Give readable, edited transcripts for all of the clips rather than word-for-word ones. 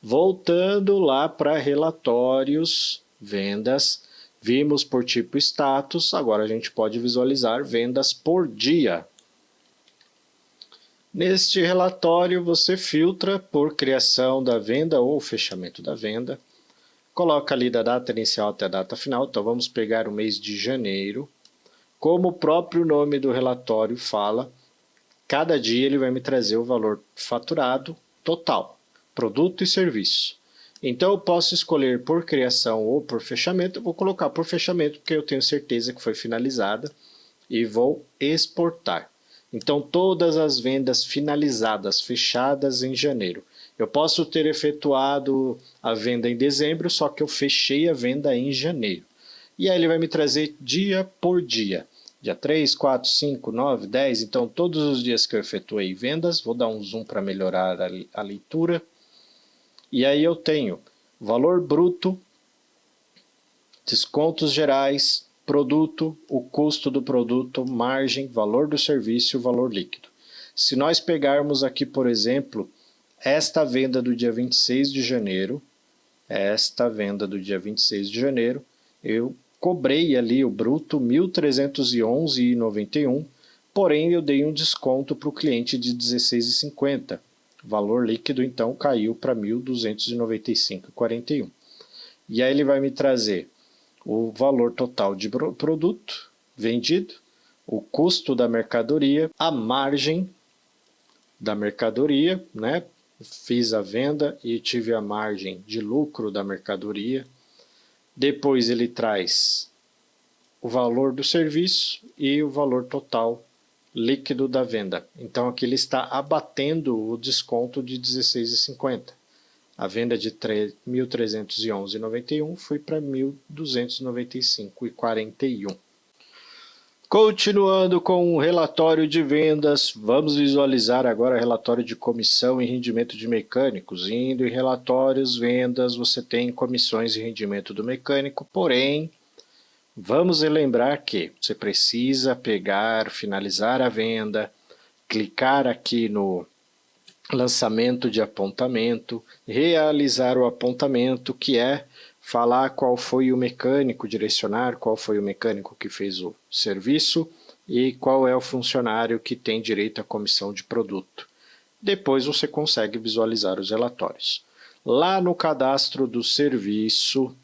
Voltando lá para relatórios, vendas, vimos por tipo status, agora a gente pode visualizar vendas por dia. Neste relatório você filtra por criação da venda ou fechamento da venda, coloca ali da data inicial até a data final, então vamos pegar o mês de janeiro. Como o próprio nome do relatório fala, cada dia ele vai me trazer o valor faturado total, produto e serviço. Então eu posso escolher por criação ou por fechamento. Eu vou colocar por fechamento porque eu tenho certeza que foi finalizada e vou exportar. Então todas as vendas finalizadas, fechadas em janeiro. Eu posso ter efetuado a venda em dezembro, só que eu fechei a venda em janeiro. E aí ele vai me trazer dia por dia. Dia 3, 4, 5, 9, 10, então todos os dias que eu efetuei vendas, vou dar um zoom para melhorar a leitura. E aí eu tenho valor bruto, descontos gerais, produto, o custo do produto, margem, valor do serviço e o valor líquido. Se nós pegarmos aqui, por exemplo, esta venda do dia 26 de janeiro, eu cobrei ali o bruto R$ 1.311,91, porém eu dei um desconto para o cliente de R$ 16,50. O valor líquido então caiu para R$ 1.295,41. E aí ele vai me trazer o valor total de produto vendido, o custo da mercadoria, a margem da mercadoria, né? Fiz a venda e tive a margem de lucro da mercadoria. Depois ele traz o valor do serviço e o valor total líquido da venda. Então aqui ele está abatendo o desconto de R$ 16,50. A venda de R$ 1.311,91 foi para R$ 1.295,41. Continuando com o relatório de vendas, vamos visualizar agora o relatório de comissão e rendimento de mecânicos. Indo em relatórios, vendas, você tem comissões e rendimento do mecânico, porém, vamos lembrar que você precisa pegar, finalizar a venda, clicar aqui no lançamento de apontamento, realizar o apontamento, que é falar qual foi o mecânico, direcionar qual foi o mecânico que fez o serviço e qual é o funcionário que tem direito à comissão de produto. Depois você consegue visualizar os relatórios. Lá no cadastro do serviço,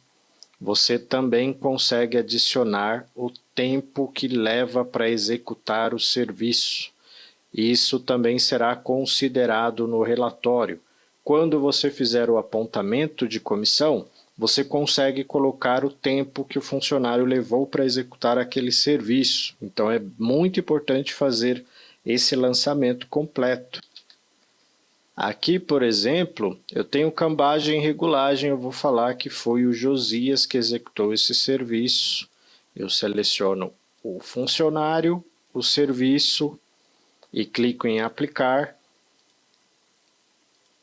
você também consegue adicionar o tempo que leva para executar o serviço. Isso também será considerado no relatório. Quando você fizer o apontamento de comissão, você consegue colocar o tempo que o funcionário levou para executar aquele serviço. Então é muito importante fazer esse lançamento completo. Aqui, por exemplo, eu tenho cambagem e regulagem, eu vou falar que foi o Josias que executou esse serviço. Eu seleciono o funcionário, o serviço e clico em aplicar.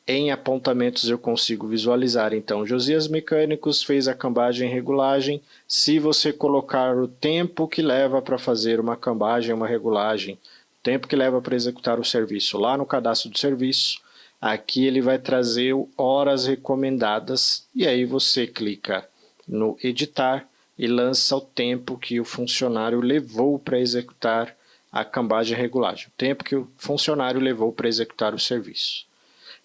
Em apontamentos eu consigo visualizar, então, Josias Mecânicos fez a cambagem e regulagem. Se você colocar o tempo que leva para fazer uma cambagem, uma regulagem, o tempo que leva para executar o serviço lá no cadastro do serviço, aqui ele vai trazer horas recomendadas e aí você clica no editar e lança o tempo que o funcionário levou para executar a cambagem e regulagem, o tempo que o funcionário levou para executar o serviço.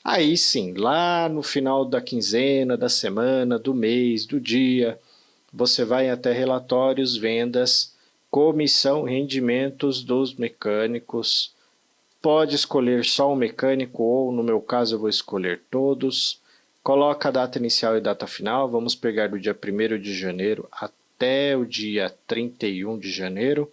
Aí sim, lá no final da quinzena, da semana, do mês, do dia, você vai até relatórios, vendas, comissão, rendimentos dos mecânicos. Pode escolher só um mecânico ou, no meu caso, eu vou escolher todos. Coloca a data inicial e data final. Vamos pegar do dia 1º de janeiro até o dia 31 de janeiro.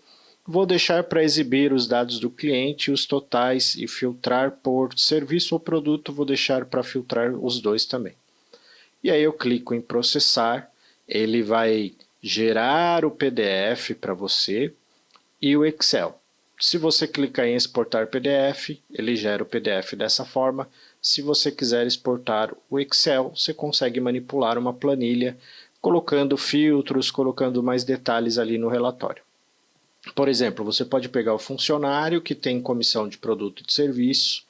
Vou deixar para exibir os dados do cliente, os totais e filtrar por serviço ou produto, vou deixar para filtrar os dois também. E aí eu clico em processar, ele vai gerar o PDF para você e o Excel. Se você clicar em exportar PDF, ele gera o PDF dessa forma. Se você quiser exportar o Excel, você consegue manipular uma planilha, colocando filtros, colocando mais detalhes ali no relatório. Por exemplo, você pode pegar o funcionário que tem comissão de produto e de serviço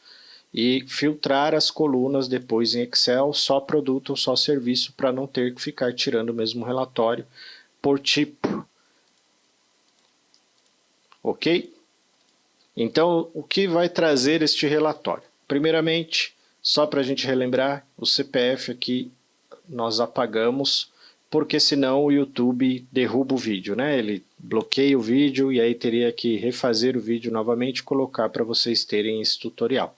e filtrar as colunas depois em Excel, só produto ou só serviço, para não ter que ficar tirando o mesmo relatório por tipo. Ok? Então, o que vai trazer este relatório? Primeiramente, só para a gente relembrar, o CPF aqui nós apagamos, porque senão o YouTube derruba o vídeo, né? Ele bloqueia o vídeo e aí teria que refazer o vídeo novamente e colocar para vocês terem esse tutorial.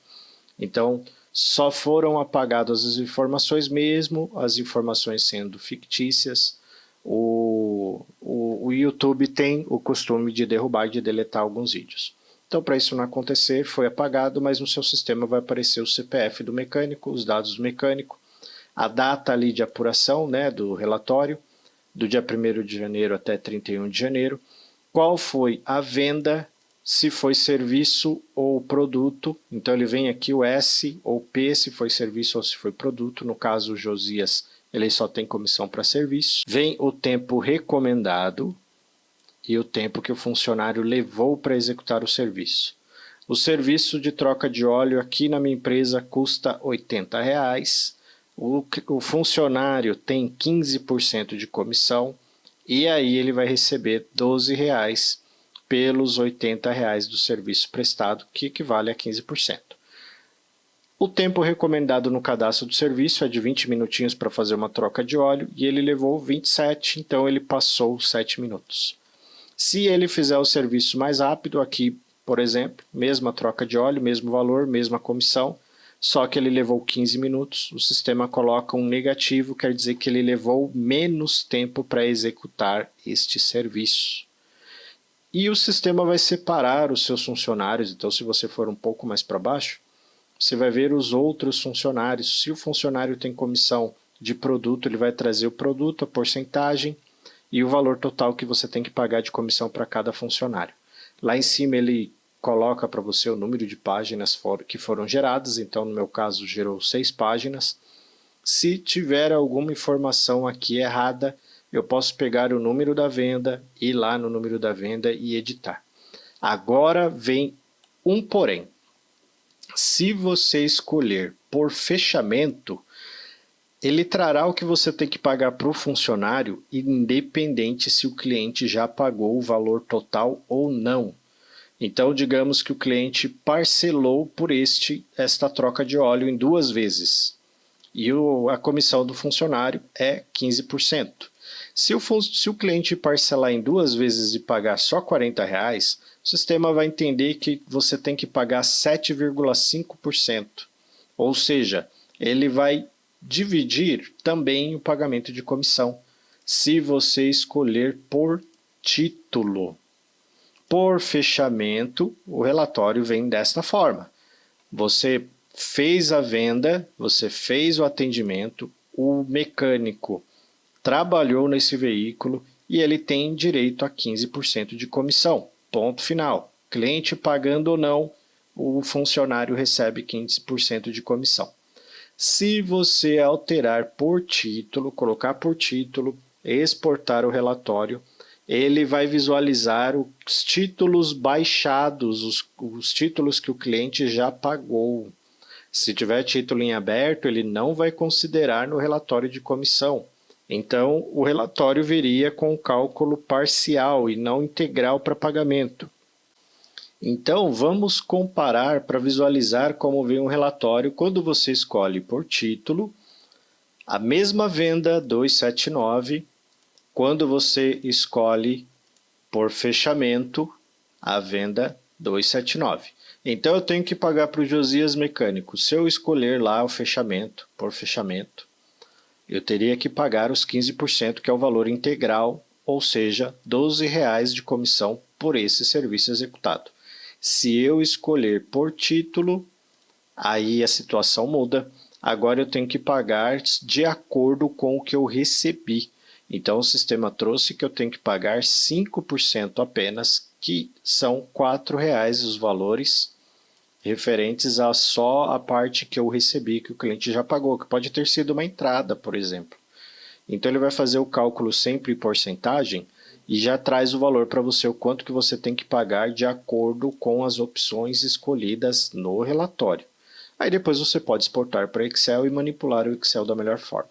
Então, só foram apagadas as informações mesmo, as informações sendo fictícias. O YouTube tem o costume de derrubar e de deletar alguns vídeos. Então, para isso não acontecer, foi apagado, mas no seu sistema vai aparecer o CPF do mecânico, os dados do mecânico, a data ali de apuração, né, do relatório, do dia 1º de janeiro até 31 de janeiro, qual foi a venda, se foi serviço ou produto, então ele vem aqui o S ou P, se foi serviço ou se foi produto, no caso o Josias, ele só tem comissão para serviço, vem o tempo recomendado e o tempo que o funcionário levou para executar o serviço. O serviço de troca de óleo aqui na minha empresa custa R$ 80. O funcionário tem 15% de comissão e aí ele vai receber R$ 12 pelos R$ 80 do serviço prestado, que equivale a 15%. O tempo recomendado no cadastro do serviço é de 20 minutinhos para fazer uma troca de óleo e ele levou 27, então ele passou 7 minutos. Se ele fizer o serviço mais rápido, aqui, por exemplo, mesma troca de óleo, mesmo valor, mesma comissão, só que ele levou 15 minutos, o sistema coloca um negativo, quer dizer que ele levou menos tempo para executar este serviço. E o sistema vai separar os seus funcionários, então se você for um pouco mais para baixo, você vai ver os outros funcionários. Se o funcionário tem comissão de produto, ele vai trazer o produto, a porcentagem e o valor total que você tem que pagar de comissão para cada funcionário. Lá em cima ele coloca para você o número de páginas que foram geradas, então no meu caso gerou 6 páginas. Se tiver alguma informação aqui errada, eu posso pegar o número da venda, ir lá no número da venda e editar. Agora vem um porém. Se você escolher por fechamento, ele trará o que você tem que pagar para o funcionário, independente se o cliente já pagou o valor total ou não. Então, digamos que o cliente parcelou por esta troca de óleo em 2 vezes. E a comissão do funcionário é 15%. Se o cliente parcelar em 2 vezes e pagar só R$ 40, o sistema vai entender que você tem que pagar 7,5%. Ou seja, ele vai dividir também o pagamento de comissão, se você escolher por título. Por fechamento, o relatório vem desta forma. Você fez a venda, você fez o atendimento, o mecânico trabalhou nesse veículo e ele tem direito a 15% de comissão. Ponto final. Cliente pagando ou não, o funcionário recebe 15% de comissão. Se você alterar por título, colocar por título, exportar o relatório, ele vai visualizar os títulos baixados, os títulos que o cliente já pagou. Se tiver título em aberto, ele não vai considerar no relatório de comissão. Então, o relatório viria com cálculo parcial e não integral para pagamento. Então, vamos comparar para visualizar como vem um relatório quando você escolhe por título a mesma venda 279, quando você escolhe por fechamento a venda 279. Então, eu tenho que pagar para o Josias Mecânico. Se eu escolher lá o fechamento, por fechamento, eu teria que pagar os 15%, que é o valor integral, ou seja, R$ 12 de comissão por esse serviço executado. Se eu escolher por título, aí a situação muda. Agora eu tenho que pagar de acordo com o que eu recebi. Então o sistema trouxe que eu tenho que pagar 5% apenas, que são R$ 4 os valores referentes a só a parte que eu recebi, que o cliente já pagou, que pode ter sido uma entrada, por exemplo. Então ele vai fazer o cálculo sempre em porcentagem e já traz o valor para você, o quanto que você tem que pagar de acordo com as opções escolhidas no relatório. Aí depois você pode exportar para Excel e manipular o Excel da melhor forma.